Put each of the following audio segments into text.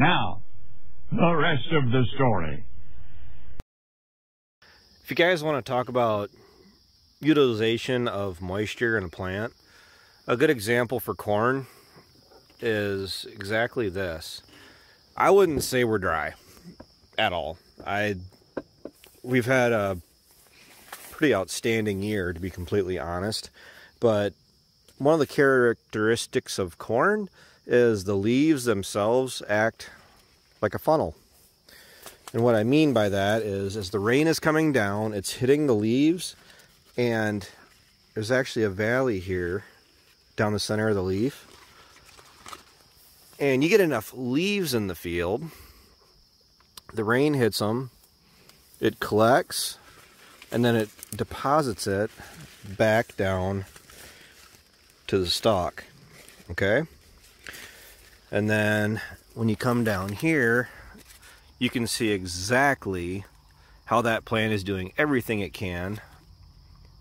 Now, the rest of the story. If you guys want to talk about utilization of moisture in a plant, a good example for corn is exactly this. I wouldn't say we're dry at all. We've had a pretty outstanding year, to be completely honest, but one of the characteristics of corn is the leaves themselves act like a funnel. And what I mean by that is, as the rain is coming down, it's hitting the leaves, and there's actually a valley here down the center of the leaf. And you get enough leaves in the field, the rain hits them, it collects, and then it deposits it back down to the stalk, okay? And then when you come down here, you can see exactly how that plant is doing everything it can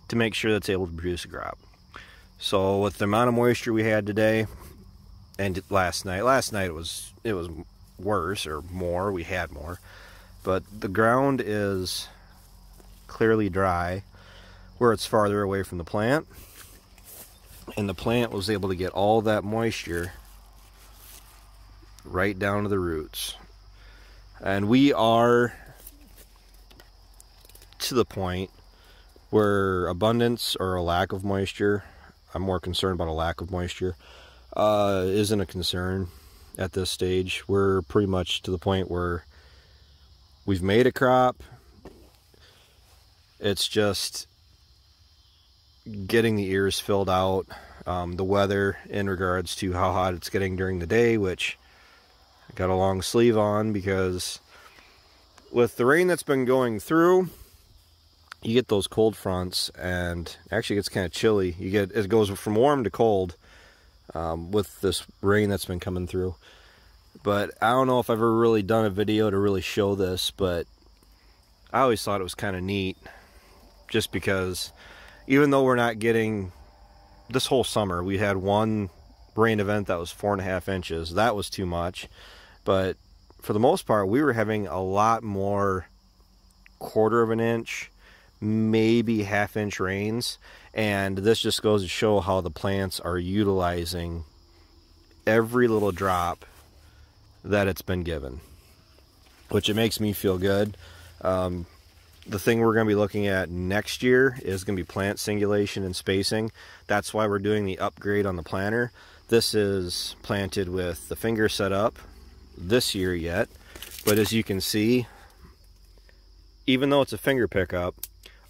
to make sure that it's able to produce a crop. So with the amount of moisture we had today and last night it was worse, or more, we had more, but the ground is clearly dry where it's farther away from the plant, and the plant was able to get all that moisture right down to the roots. And we are to the point where abundance or a lack of moisture, I'm more concerned about a lack of moisture, isn't a concern at this stage. We're pretty much to the point where we've made a crop. It's just getting the ears filled out. The weather in regards to how hot it's getting during the day, which I got a long sleeve on because with the rain that's been going through, you get those cold fronts, and actually it gets kind of chilly. It goes from warm to cold with this rain that's been coming through. But I don't know if I've ever really done a video to really show this, but I always thought it was kind of neat, just because even though we're not getting, this whole summer we had one rain event that was 4.5 inches. That was too much. But for the most part, we were having a lot more 1/4 inch, maybe 1/2 inch rains. And this just goes to show how the plants are utilizing every little drop that it's been given, which it makes me feel good. The thing we're going to be looking at next year is going to be plant singulation and spacing. That's why we're doing the upgrade on the planter. This is planted with the finger set up this year yet, but as you can see, even though it's a finger pickup,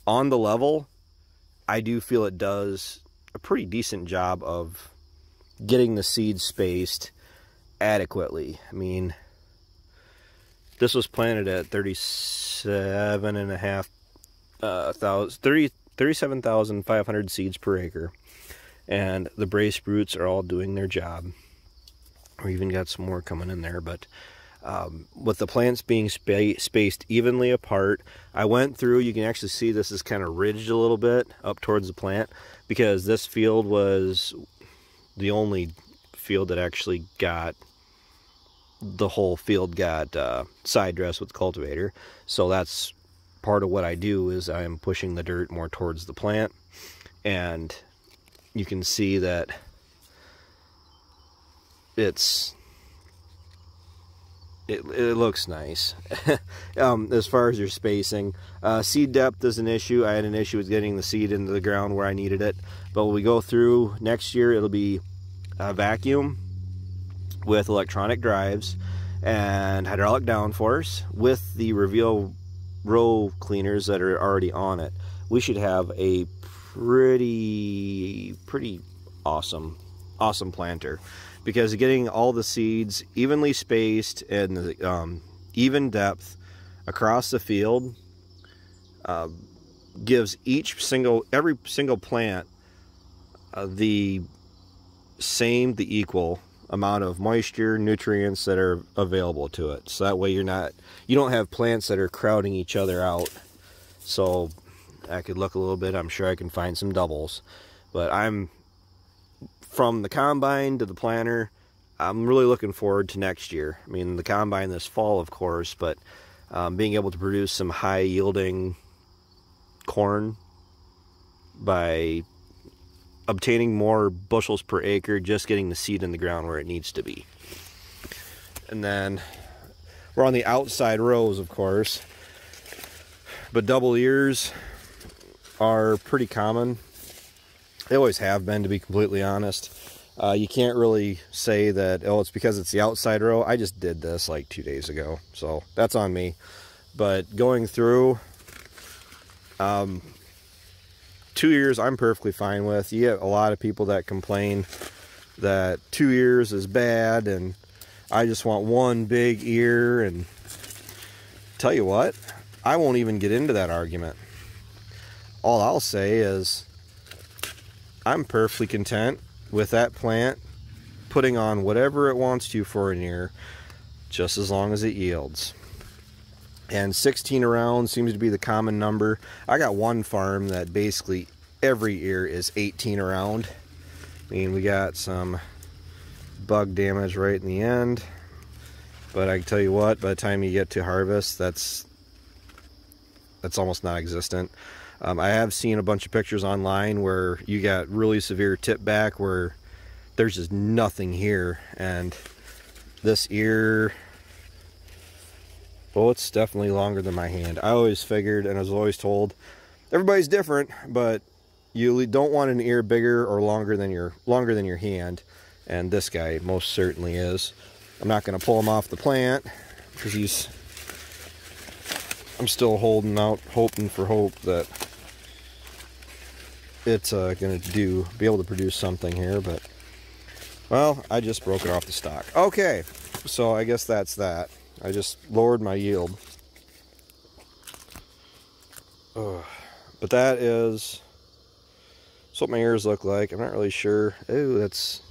on the level, I do feel it does a pretty decent job of getting the seeds spaced adequately. I mean, this was planted at 37,500 seeds per acre, and the braced roots are all doing their job. We even got some more coming in there, but with the plants being spaced evenly apart, I went through, you can actually see this is kind of ridged a little bit up towards the plant, because this field was the only field that actually got, the whole field got side dressed with cultivator. So that's part of what I do, is I am pushing the dirt more towards the plant, and you can see that it looks nice. As far as your spacing, seed depth is an issue. I had an issue with getting the seed into the ground where I needed it, but when we go through next year, it'll be vacuum with electronic drives and hydraulic downforce with the reveal row cleaners that are already on it. We should have a pretty awesome planter, because getting all the seeds evenly spaced and even depth across the field gives every single plant the equal amount of moisture, nutrients that are available to it. So that way you don't have plants that are crowding each other out. So I could look a little bit, I'm sure I can find some doubles. But from the combine to the planter, I'm really looking forward to next year. I mean, the combine this fall, of course, but being able to produce some high yielding corn by obtaining more bushels per acre, just getting the seed in the ground where it needs to be. And then we're on the outside rows, of course, but double ears are pretty common. They always have been, to be completely honest. You can't really say that, oh, it's because it's the outside row. I just did this like 2 days ago, so that's on me. But going through 2 ears, I'm perfectly fine with. You get a lot of people that complain that 2 ears is bad, and I just want one big ear. And tell you what, I won't even get into that argument. All I'll say is I'm perfectly content with that plant putting on whatever it wants to for an ear, just as long as it yields. And 16 around seems to be the common number. I got one farm that basically every ear is 18 around. I mean, we got some bug damage right in the end, but I can tell you what, by the time you get to harvest, that's almost non-existent. I have seen a bunch of pictures online where you got really severe tip back where there's just nothing here, and this ear, well, it's definitely longer than my hand. I always figured, and I was always told, everybody's different, but you don't want an ear bigger or longer than your hand, and this guy most certainly is. I'm not going to pull him off the plant because I'm still holding out, hoping for hope that it's going to be able to produce something here, but well, I just broke it off the stock. Okay, so I guess that's that. I just lowered my yield. But that is what my ears look like. I'm not really sure. Oh, that's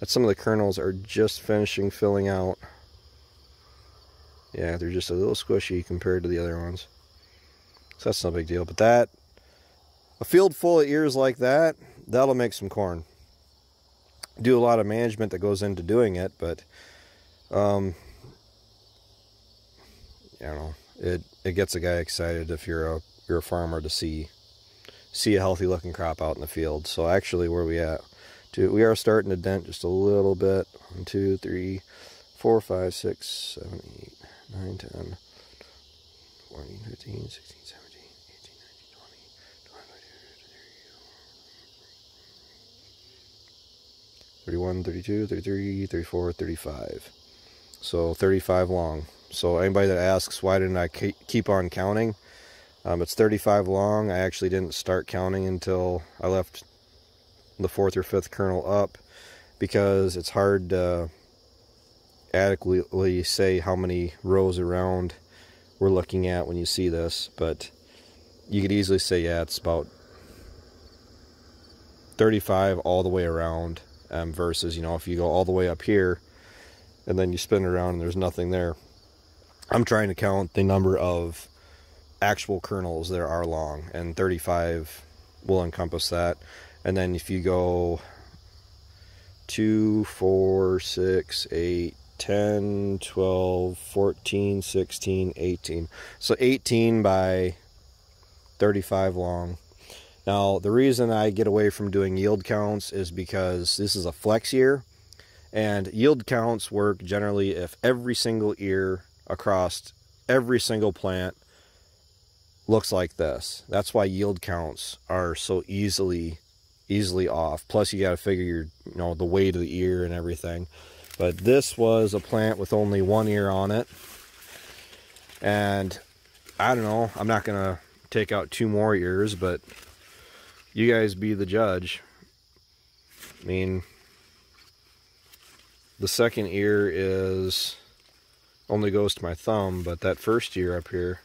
some of the kernels are just finishing filling out. Yeah, they're just a little squishy compared to the other ones. So that's no big deal. But a field full of ears like that, that'll make some corn. Do a lot of management that goes into doing it, but I don't know. It gets a guy excited if you're a farmer to see a healthy looking crop out in the field. So actually, where we at? We are starting to dent just a little bit. 1, 2, 3, 4, 5, 6, 7, 8, 9, 10, 14, 15, 16, 17, 18, 19, 20, 21, 32, 33, 34, 35. So 35 long. So anybody that asks why didn't I keep on counting, it's 35 long. I actually didn't start counting until I left the 4th or 5th kernel up, because it's hard to adequately say how many rows around we're looking at when you see this, but you could easily say, yeah, it's about 35 all the way around, versus, if you go all the way up here and then you spin around and there's nothing there. I'm trying to count the number of actual kernels there are long, and 35 will encompass that. And then if you go 2, 4, 6, 8, 10, 12, 14, 16, 18. So 18 by 35 long. Now, the reason I get away from doing yield counts is because this is a flex year, and yield counts work generally if every single ear across every single plant looks like this. That's why yield counts are so easily off. Plus, you got to figure the weight of the ear and everything. But this was a plant with only 1 ear on it, and I don't know, I'm not gonna take out 2 more ears, but you guys be the judge. I mean, the second ear only goes to my thumb, but that first ear up here,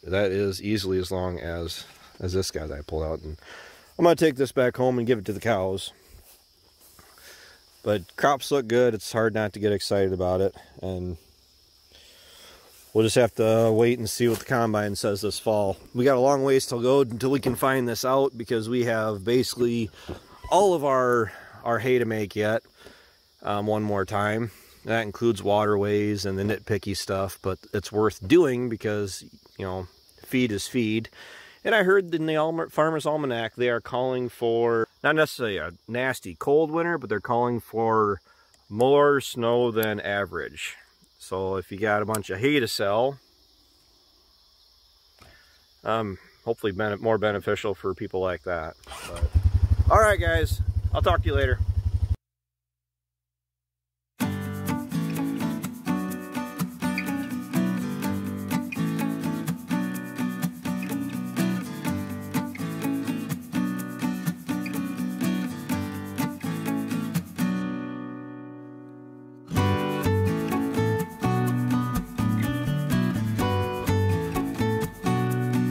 that is easily as long as this guy that I pulled out. And I'm going to take this back home and give it to the cows. But crops look good. It's hard not to get excited about it. And we'll just have to wait and see what the combine says this fall. We got a long ways to go until we can find this out, because we have basically all of our hay to make yet. one more time. That includes waterways and the nitpicky stuff, but it's worth doing because, you know, feed is feed. And I heard in the Farmer's Almanac they are calling for, not necessarily a nasty cold winter, but they're calling for more snow than average. So if you got a bunch of hay to sell, hopefully more beneficial for people like that. But, all right, guys, I'll talk to you later.